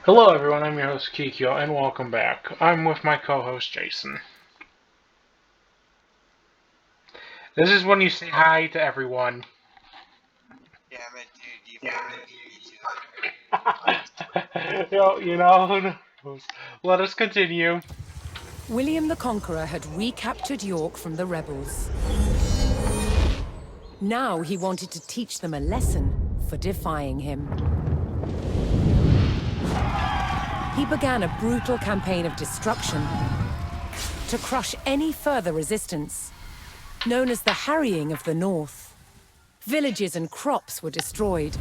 Hello everyone, I'm your host Kikyo, and welcome back. I'm with my co-host Jason. This is when you say hi to everyone. Damn it, dude, you fucking Who knows? Let us continue. William the Conqueror had recaptured York from the rebels. Now he wanted to teach them a lesson for defying him. He began a brutal campaign of destruction to crush any further resistance, known as the Harrying of the North. Villages and crops were destroyed.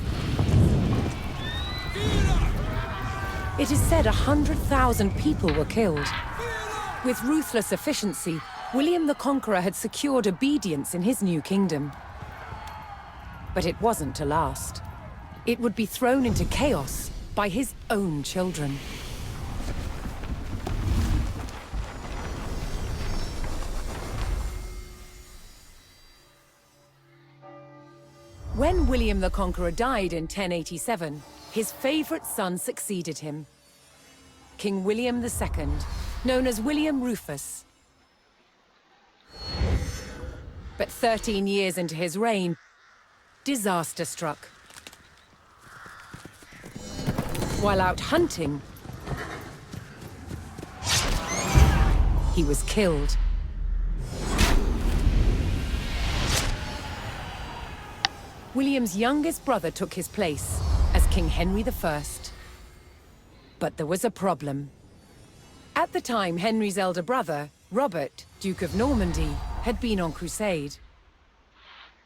It is said 100,000 people were killed. With ruthless efficiency, William the Conqueror had secured obedience in his new kingdom. But it wasn't to last. It would be thrown into chaos by his own children. When William the Conqueror died in 1087, his favorite son succeeded him. King William II, known as William Rufus. But 13 years into his reign, disaster struck. While out hunting, he was killed. William's youngest brother took his place as King Henry I. But there was a problem. At the time, Henry's elder brother, Robert, Duke of Normandy, had been on crusade.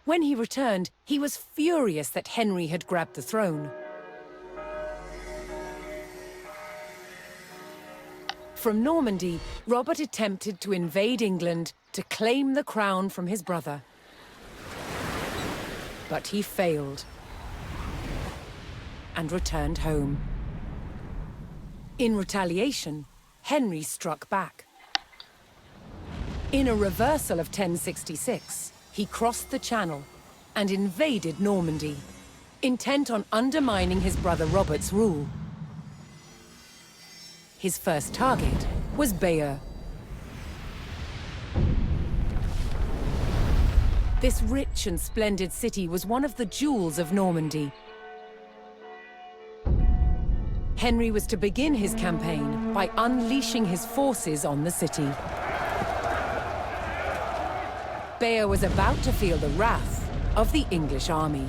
When he returned, he was furious that Henry had grabbed the throne. From Normandy, Robert attempted to invade England to claim the crown from his brother. But he failed and returned home. In retaliation, Henry struck back. In a reversal of 1066, he crossed the Channel and invaded Normandy, intent on undermining his brother Robert's rule. His first target was Bayeux. This rich and splendid city was one of the jewels of Normandy. Henry was to begin his campaign by unleashing his forces on the city. Bayeux was about to feel the wrath of the English army.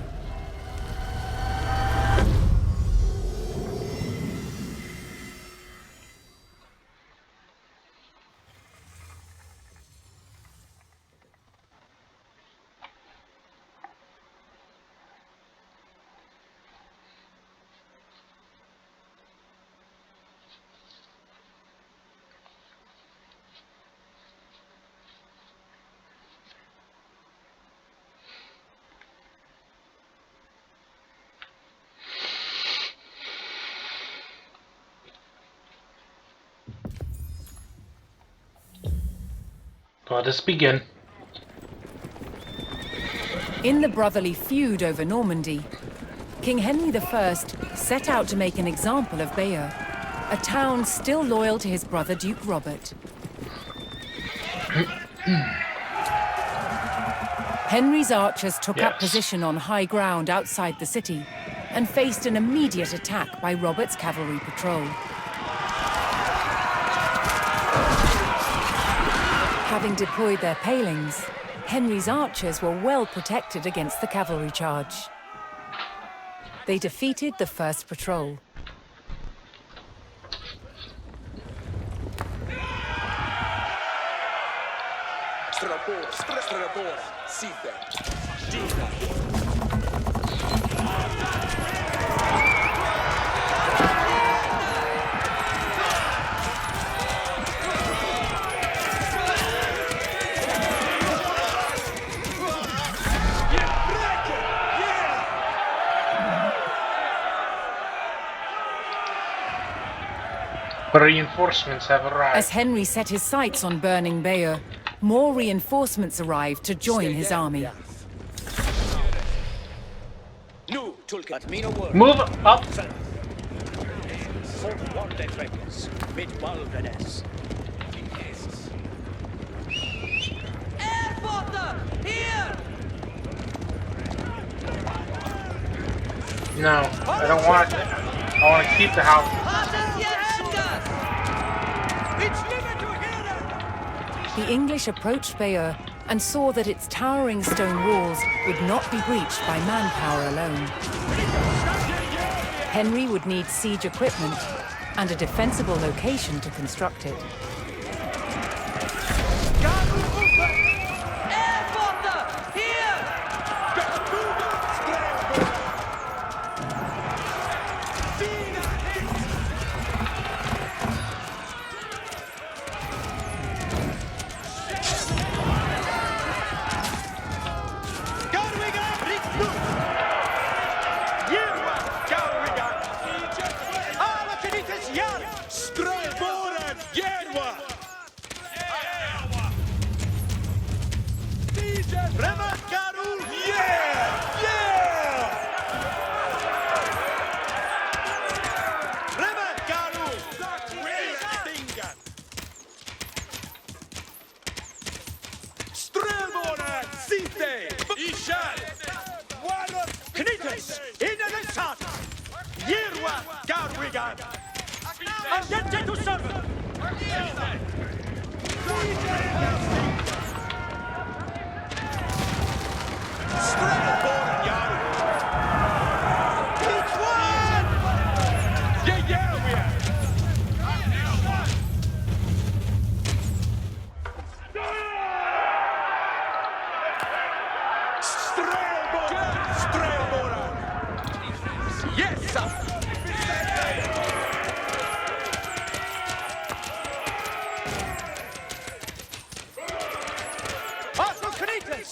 Let us begin. In the brotherly feud over Normandy, King Henry I set out to make an example of Bayeux, a town still loyal to his brother Duke Robert. Henry's archers took up position on high ground outside the city and faced an immediate attack by Robert's cavalry patrol. Having deployed their palings, Henry's archers were well protected against the cavalry charge. They defeated the first patrol. Reinforcements have arrived. As Henry set his sights on burning Bayeux, more reinforcements arrived to join his army. Move up! fortfarande fräckes med Baldenes. Airfather! Here! No, I don't want it. I want to keep the house. The English approached Bayeux and saw that its towering stone walls would not be breached by manpower alone. Henry would need siege equipment and a defensible location to construct it. Airfather! Here!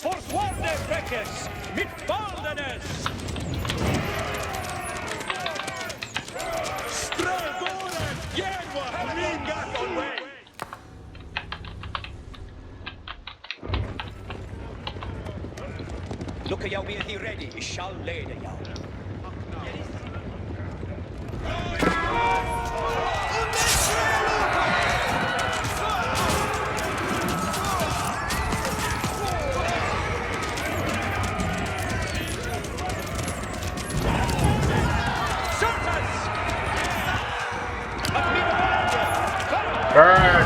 Fortfarande fräckes med Baldenes. Strävåren Genwa ringat away. Look at you be he ready, we shall leda you. Burn!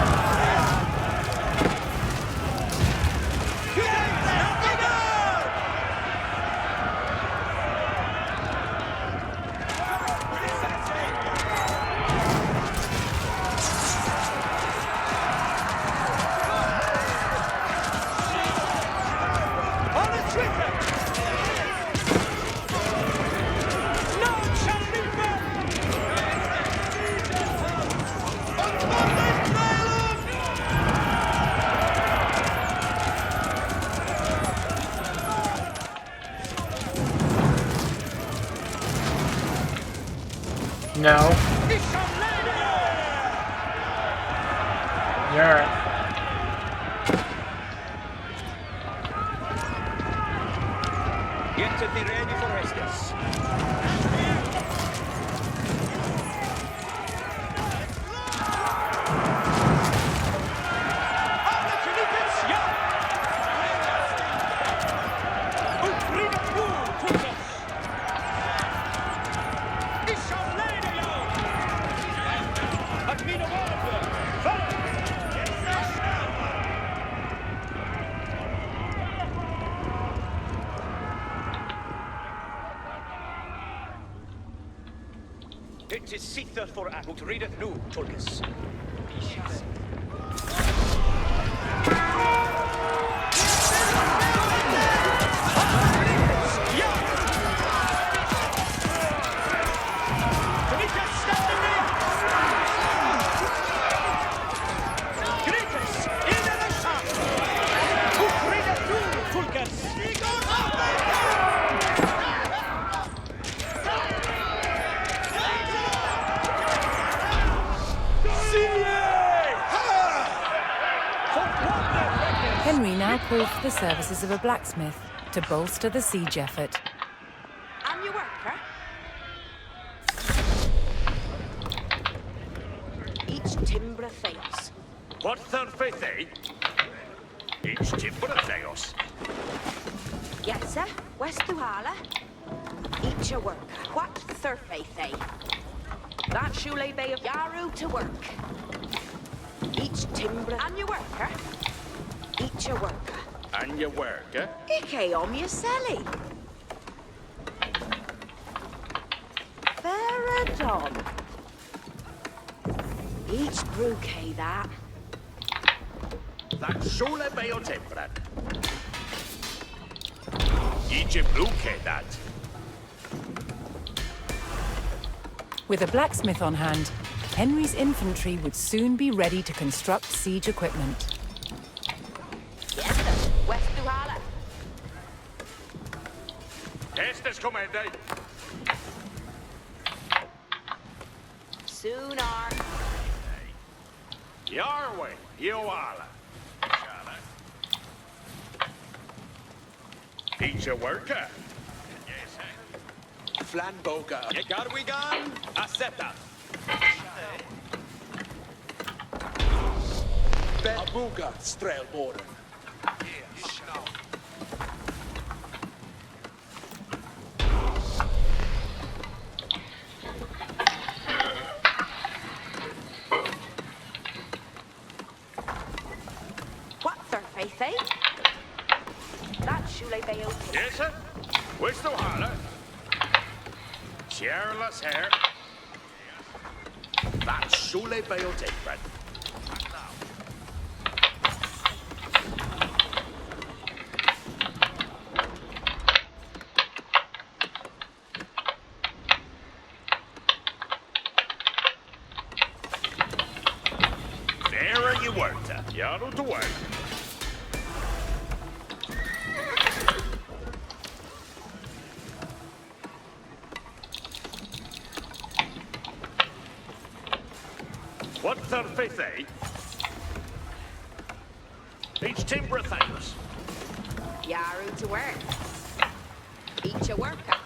No. You're... Get to be ready for Estes. It is sitter for att mot redet nu, Tulkes. Henry now called for the services of a blacksmith to bolster the siege effort. I'm your worker. Timbra Theos. What third faith, eh? Each Timbra Theos. Yes, sir. West Duhala. Each a worker. What third faith, eh? That Shule Bay of Yaru to work. Each Timbra and your worker. Each a worker. And your work, eh? Ike om your selly. Veradon. Each brookie that. That Shule Bay of Timbra. Each a blue that. With a blacksmith on hand, Henry's infantry would soon be ready to construct siege equipment. Yes, sir. West Duhala. Estes comende. Soon are. Your way, Yoala. Each a worker. Yes, eh? Flanboga. Garwigan, Aceta. Abuga, Strelboren. What third faith, eh? That Shule Bay of Yes, sir. Where's the holler? Chairless hair. That's Shule Biotic, Brad. There you work, Yaru to work. What third faith, eh? Each Timbra Theos. Yaru to work. Each a worker.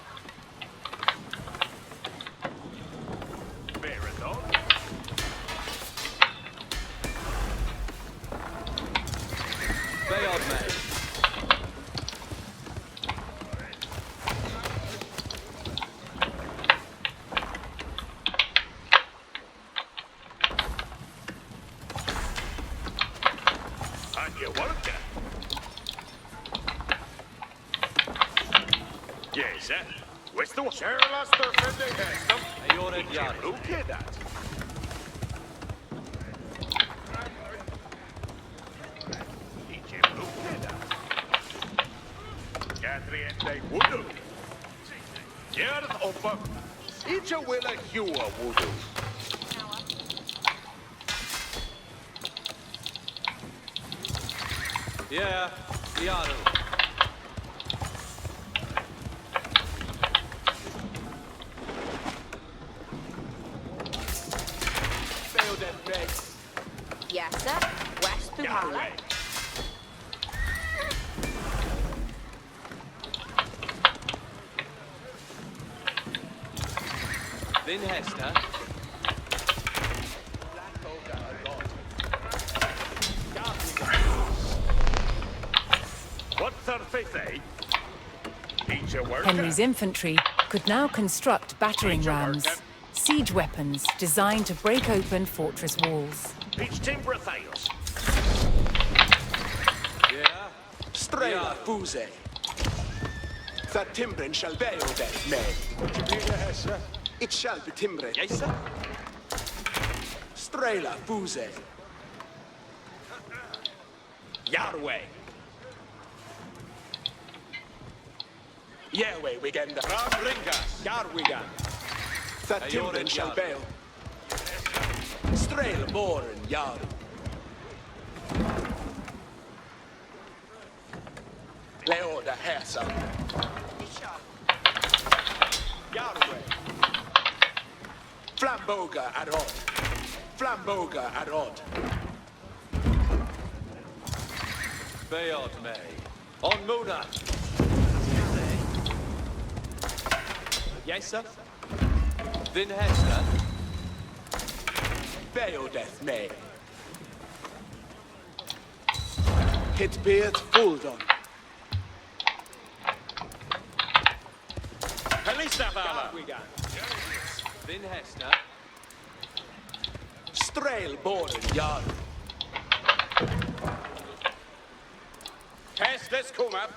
Veradon. Bayard May. And you work it. Yes, sir. Where's the Chairless Thursday Heston? Ayored Yaru. Look at that. Look at that. Catherine, they would. Gerd oppa. Each a will a hua would. Yeah, Yaru. Yes, sir. West Duhala. Then Hester. What third faith, eh? Each a worker. Henry's infantry could now construct battering rams, siege weapons designed to break open fortress walls. Each Timbra Theos. Yeah. Strela Fuse. That Timbren shall be obeyed, nay. It shall be Timbren. Yes, sir. Strela Fuse. Yarway. Yahweh, Wigan. Ringas. Yarwigan. That Ayored Timbren shall Yaru. be. Strela Boren, Yar. Leoda Hesa. Yarway. Flamboga Arod. Flamboga Arod. Bayard May. On Mona. Yes, sir. Then Hester. Veodeth me. Hit beard Fuldon. Kalista Vala. Vin Hester. Strail Boren Yard. Test, let's come up.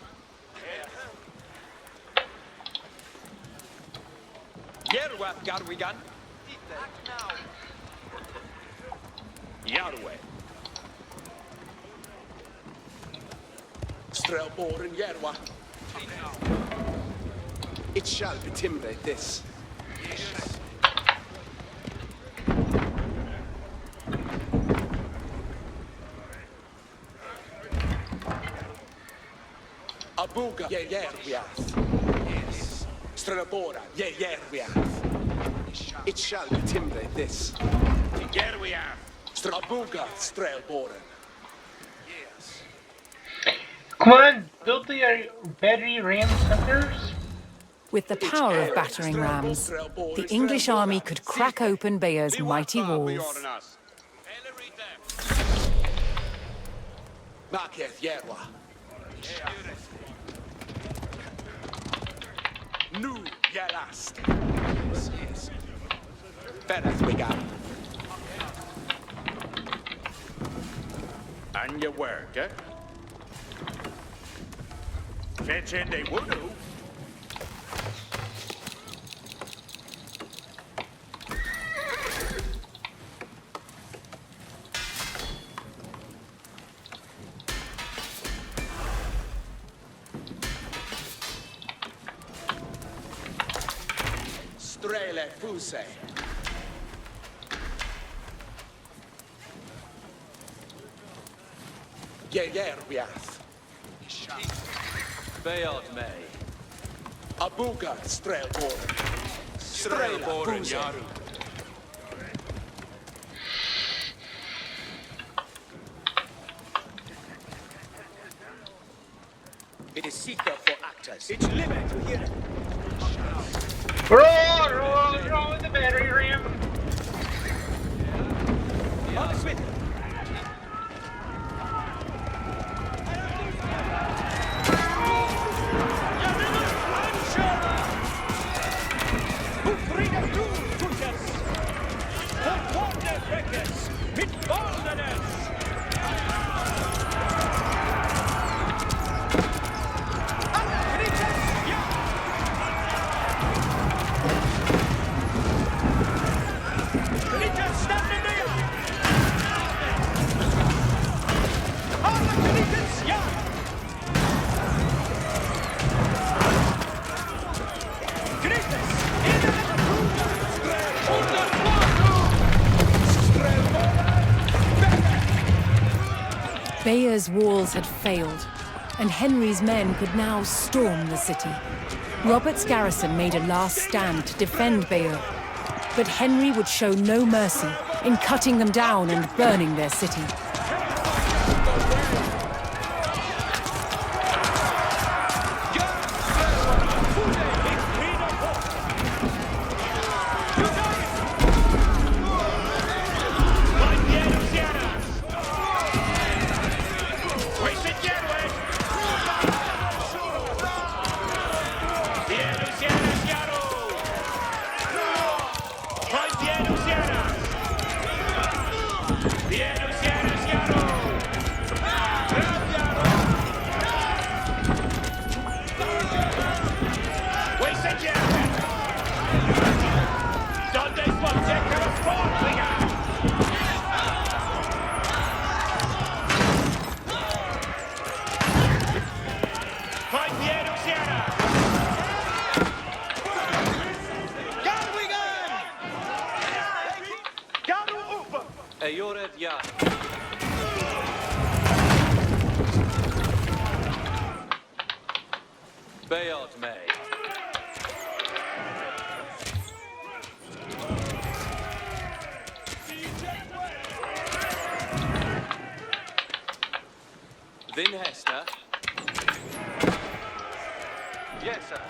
Yerwap Garwigan. Yarway. Strail Boren Yerwa. It shall be timber this. Abuga Yerwiath. Yes. Strelabora Yerwiath. It shall be timber this. Here we are. Abuga Strelboren. Yes. Come on, build the battery ram centers. With the power of battering rams, the English army could crack open Bayer's mighty walls. Maketh Yerwa. Nu Yelast. Yes. Bereth we got. And your work, eh? Fetch in they would do. Strele Fuse. Yerwiath. Bayard May. Abuga Strelboren. Strelboren Yaru. It is seeker for actors. It's limit to hear it. Roll with the battery ram. On the Smith. Bayer's walls had failed, and Henry's men could now storm the city. Robert's garrison made a last stand to defend Bayeux, but Henry would show no mercy in cutting them down and burning their city. Ayorev Yar. Bayard May. Vin Hester. Yes, sir.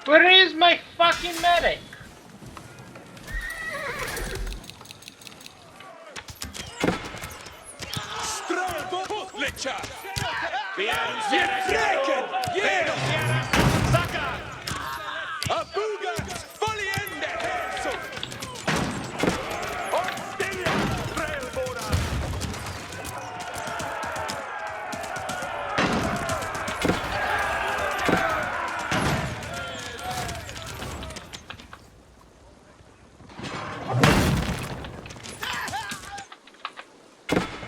Where is my fucking medic?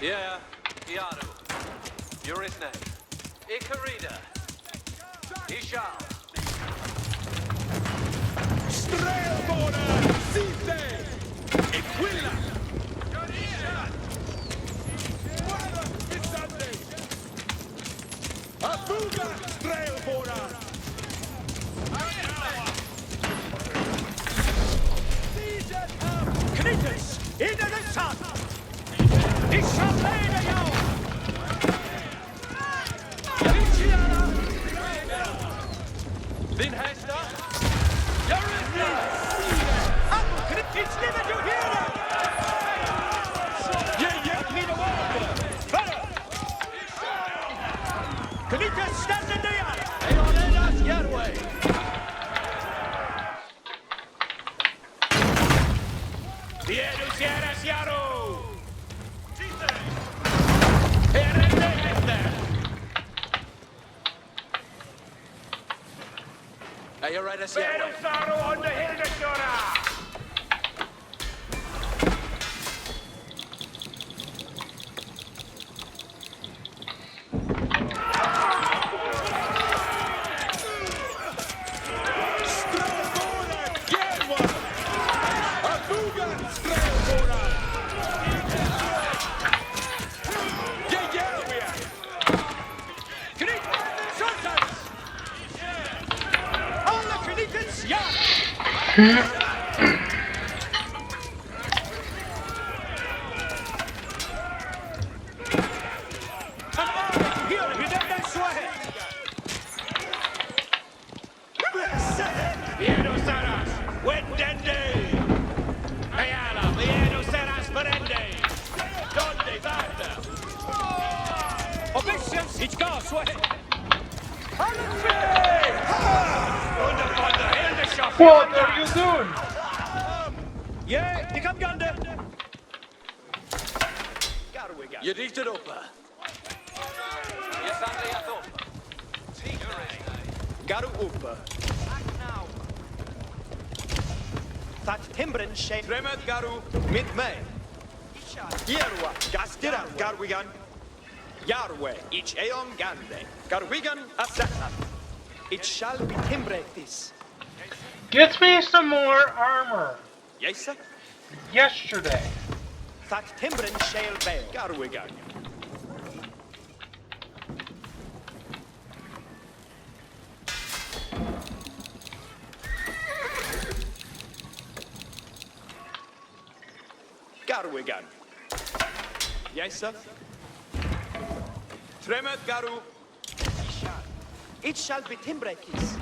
Yeah, Yaru. You're his name. Ikarida. Ishal. Strelbåda! Site! Equilla! Guarda, Pisande! Afuga! Strelbåda! Knytes! In den sand! Ich shall leda jou! Din hästa. It's never you hear it! Yeah, me the water! Better! Knytes, stand in there! Hey, on Edas Yarway. Viedus järas Jaro! Hey, you're right, that's Yarway. Saro on the Hildestora! What are you doing? Yeah, you come yonder. You reached it up. You suddenly at up. Garu uppe. Tack timbren tjej. Tremet Garu. Mitt mig. Jerwa, gastiran, garwigan. Yarwe, ich eon gande. Garwigan, asatan. It shall be timbretis. Get me some more armor. Yes, sir. Yesterday. Tack timbren shall be. Garwigan. Garwigan. Yes, sir. Tremet Garu. It shall be timbretis.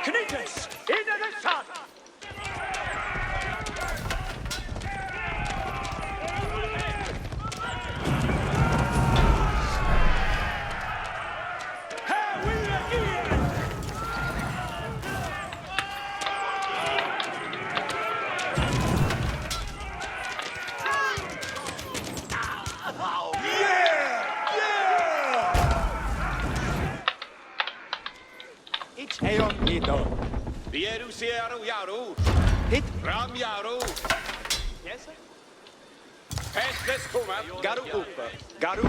Knytes! In den sand! Här vi igen! Ich eon ido. Vieru Sieru Yaru. Hit. Ram Yaru. Yes, sir. Pestes Kuma. Garu uppe. Garu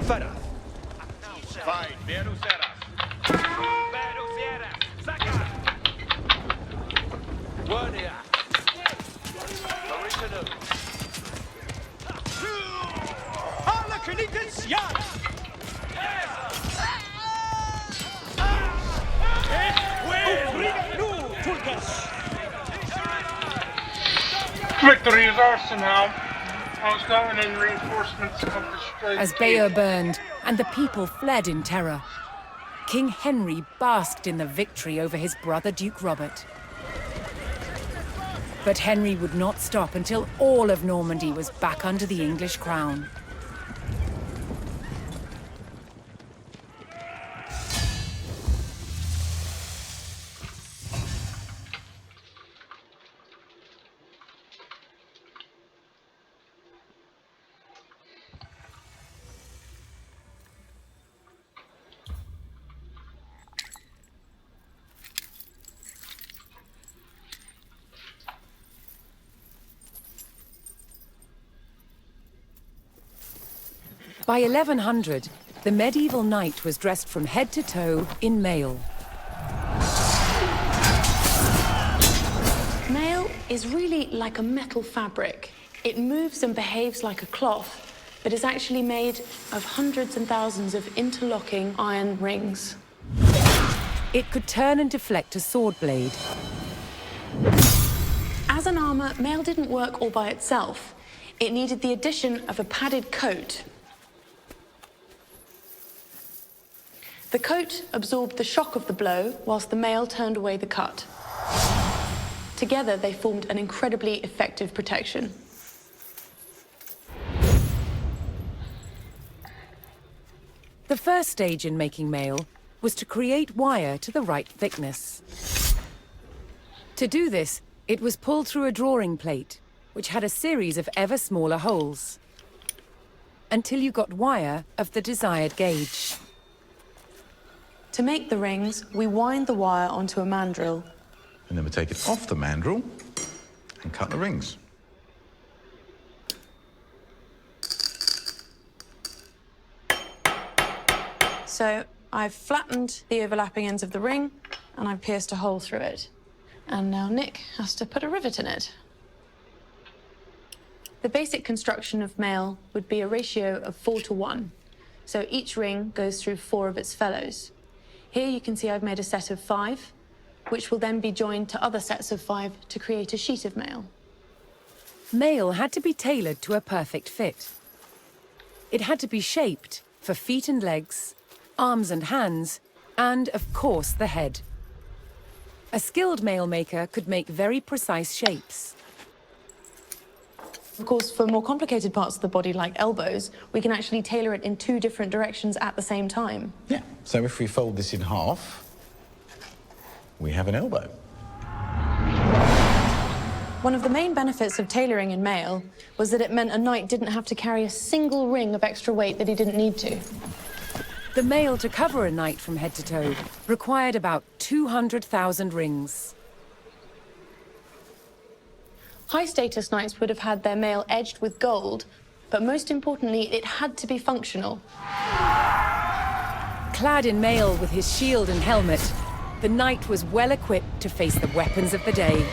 förra. Fine. Vieru Seras. Vieru Seras. Saka. Warnia. Original. Alla knytes, ja! Victory is ours now. I was going in reinforcements of the Strait As Bayeux burned and the people fled in terror, King Henry basked in the victory over his brother Duke Robert. But Henry would not stop until all of Normandy was back under the English crown. By 1100, the medieval knight was dressed from head to toe in mail. Mail is really like a metal fabric. It moves and behaves like a cloth, but is actually made of hundreds and thousands of interlocking iron rings. It could turn and deflect a sword blade. As an armor, mail didn't work all by itself. It needed the addition of a padded coat. The coat absorbed the shock of the blow, whilst the mail turned away the cut. Together, they formed an incredibly effective protection. The first stage in making mail was to create wire to the right thickness. To do this, it was pulled through a drawing plate, which had a series of ever smaller holes, until you got wire of the desired gauge. To make the rings, we wind the wire onto a mandrel. And then we take it off the mandrel and cut the rings. So I've flattened the overlapping ends of the ring, and I've pierced a hole through it. And now Nick has to put a rivet in it. The basic construction of mail would be a ratio of 4:1. So each ring goes through 4 of its fellows. Here you can see I've made a set of 5, which will then be joined to other sets of 5 to create a sheet of mail. Mail had to be tailored to a perfect fit. It had to be shaped for feet and legs, arms and hands, and, of course, the head. A skilled mail maker could make very precise shapes. Of course, for more complicated parts of the body, like elbows, we can actually tailor it in 2 different directions at the same time. Yeah, so if we fold this in half, we have an elbow. One of the main benefits of tailoring in mail was that it meant a knight didn't have to carry a single ring of extra weight that he didn't need to. The mail to cover a knight from head to toe required about 200,000 rings. High-status knights would have had their mail edged with gold, but most importantly, it had to be functional. Clad in mail with his shield and helmet, the knight was well equipped to face the weapons of the day.